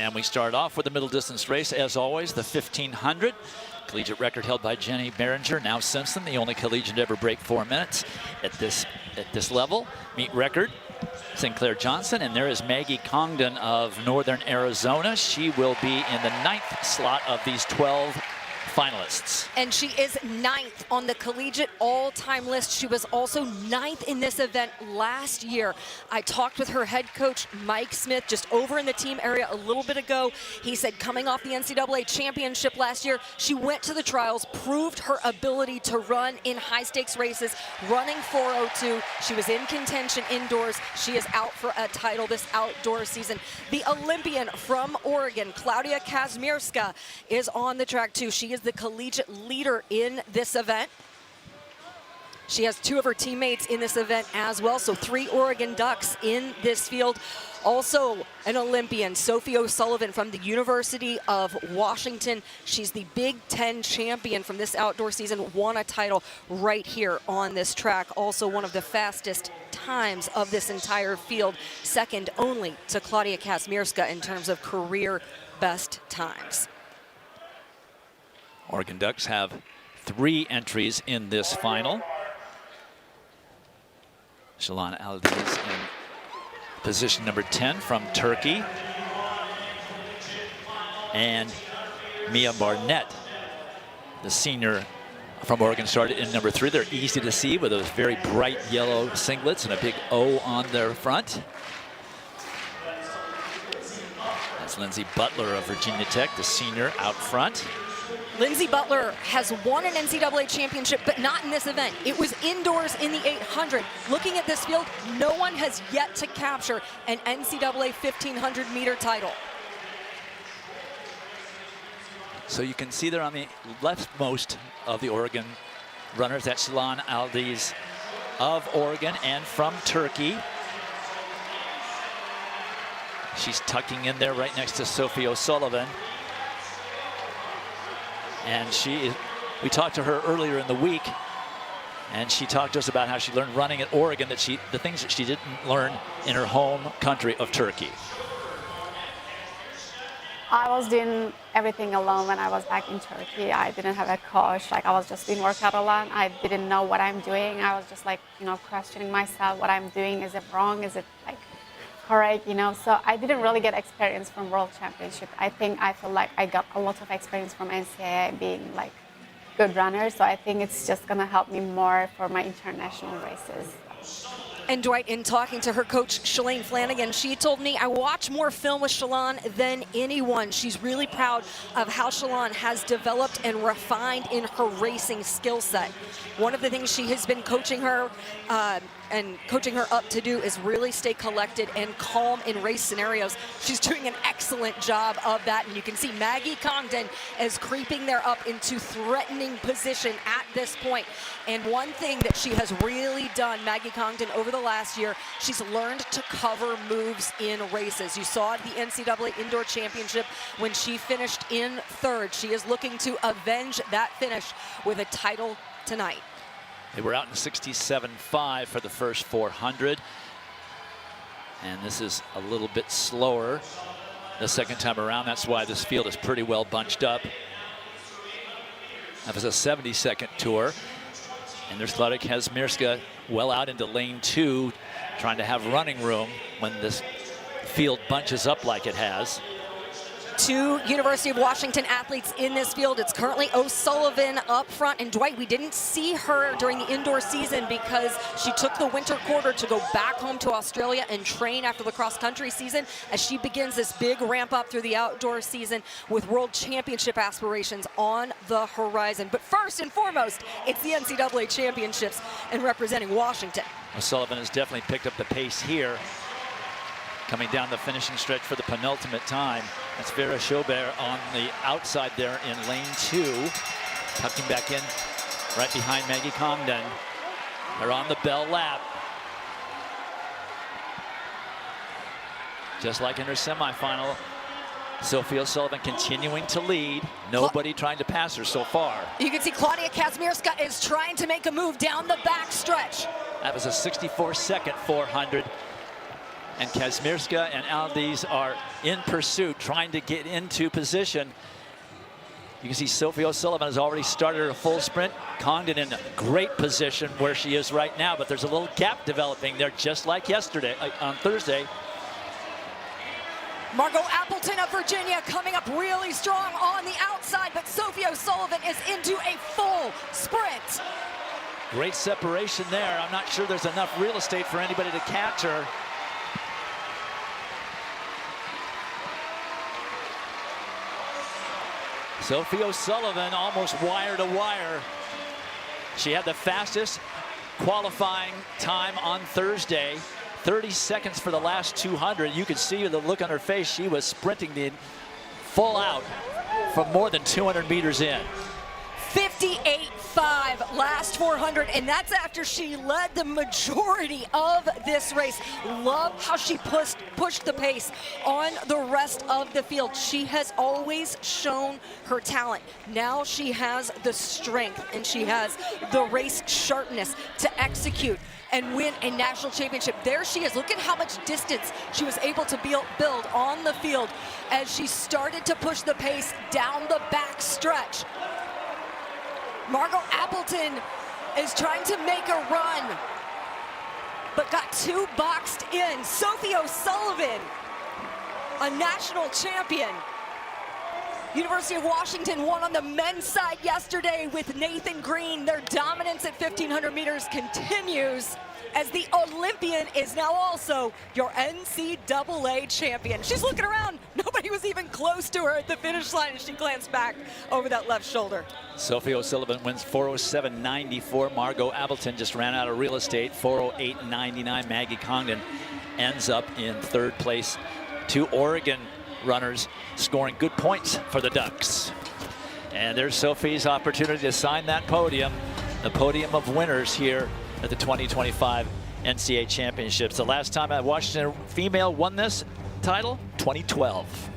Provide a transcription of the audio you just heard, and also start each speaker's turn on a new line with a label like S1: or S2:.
S1: And we start off with the middle distance race, as always, the 1500. Collegiate record held by Jenny Behringer, now Simpson, the only collegian to ever break 4 minutes at this level. Meet record, Sinclair Johnson, and there is Maggie Congdon of Northern Arizona. She will be in the 9th slot of these 12 finalists.
S2: And she is 9th on the collegiate all-time list. She was also 9th in this event last year. I talked with her head coach, Mike Smith, just over in the team area a little bit ago. He said coming off the NCAA championship last year, she went to the trials, proved her ability to run in high-stakes races, running 4:02. She was in contention indoors. She is out for a title this outdoor season. The Olympian from Oregon, Claudia Kazmierska, is on the track too. She is the collegiate leader in this event. She has 2 of her teammates in this event as well, so 3 Oregon Ducks in this field. Also an Olympian, Sophie O'Sullivan from the University of Washington. She's the Big Ten champion from this outdoor season, won a title right here on this track. Also one of the fastest times of this entire field, second only to Claudia Kazmierska in terms of career best times.
S1: Oregon Ducks have 3 entries in this final. Shalan Aldiz in position number 10 from Turkey. And Mia Barnett, the senior from Oregon, started in number 3. They're easy to see with those very bright yellow singlets and a big O on their front. That's Lindsey Butler of Virginia Tech, the senior out front.
S2: Lindsey Butler has won an NCAA championship, but not in this event. It was indoors in the 800. Looking at this field, no one has yet to capture an NCAA 1500 meter title.
S1: So you can see there on the leftmost of the Oregon runners, that's Shalan Aldiz of Oregon and from Turkey. She's tucking in there right next to Sophie O'Sullivan. And we talked to her earlier in the week, and she talked to us about how she learned running at Oregon, the things that she didn't learn in her home country of Turkey.
S3: I was doing everything alone when I was back in Turkey. I didn't have a coach. Like, I was just doing workout alone. I didn't know what I'm doing. I was just like, questioning myself, what I'm doing. Is it wrong? Is it like correct? So I didn't really get experience from World Championship. I feel like I got a lot of experience from NCAA being like good runner. So I think it's just gonna help me more for my international races.
S2: And Dwight, in talking to her coach, Shalane Flanagan, she told me, I watch more film with Shalan than anyone. She's really proud of how Shalan has developed and refined in her racing skill set. One of the things she has been coaching her up to do is really stay collected and calm in race scenarios. She's doing an excellent job of that, and you can see Maggie Congdon is creeping there up into threatening position at this point. And one thing that she has really done, Maggie Congdon, over the last year, she's learned to cover moves in races. You saw at the NCAA Indoor Championship when she finished in 3rd. She is looking to avenge that finish with a title tonight.
S1: They were out in 67.5 for the first 400. And this is a little bit slower the second time around. That's why this field is pretty well bunched up. That was a 70-second tour. And there's Claudia Kazmierska well out into lane 2, trying to have running room when this field bunches up like it has.
S2: 2 University of Washington athletes in this field. It's currently O'Sullivan up front. And Dwight, we didn't see her during the indoor season because she took the winter quarter to go back home to Australia and train after the cross-country season as she begins this big ramp up through the outdoor season with World Championship aspirations on the horizon. But first and foremost, it's the NCAA Championships and representing Washington.
S1: O'Sullivan has definitely picked up the pace here, coming down the finishing stretch for the penultimate time. That's Vera Schaubert on the outside there in lane 2, tucking back in right behind Maggie Congdon. They're on the bell lap. Just like in her semifinal, Sophie O'Sullivan continuing to lead. Nobody trying to pass her so far.
S2: You can see Claudia Kazmierska is trying to make a move down the back stretch.
S1: That was a 64-second 400. And Kazmierska and Aldiz are in pursuit, trying to get into position. You can see Sophie O'Sullivan has already started her full sprint. Congdon in a great position where she is right now, but there's a little gap developing there, just like yesterday, on Thursday.
S2: Margot Appleton of Virginia coming up really strong on the outside, but Sophie O'Sullivan is into a full sprint.
S1: Great separation there. I'm not sure there's enough real estate for anybody to catch her. Sophie O'Sullivan almost wire to wire. She had the fastest qualifying time on Thursday. 30 seconds for the last 200. You could see the look on her face. She was sprinting the full out from more than 200 meters in.
S2: 58.5 last 400, and that's after she led the majority of this race. Love how she pushed the pace on the rest of the field. She has always shown her talent. Now she has the strength and she has the race sharpness to execute and win a national championship. There she is. Look at how much distance she was able to build on the field as she started to push the pace down the back stretch. Margot Appleton is trying to make a run, but got too boxed in. Sophie O'Sullivan, a national champion. University of Washington won on the men's side yesterday with Nathan Green. Their dominance at 1,500 meters continues as the Olympian is now also your NCAA champion. She's looking around. Nobody was even close to her at the finish line as she glanced back over that left shoulder.
S1: Sophie O'Sullivan wins 4:07.94. Margot Appleton just ran out of real estate, 4:08.99. Maggie Congdon ends up in third place. Two Oregon runners scoring good points for the Ducks. And there's Sophie's opportunity to sign that podium, the podium of winners here at the 2025 NCAA Championships. The last time a Washington female won this title, 2012.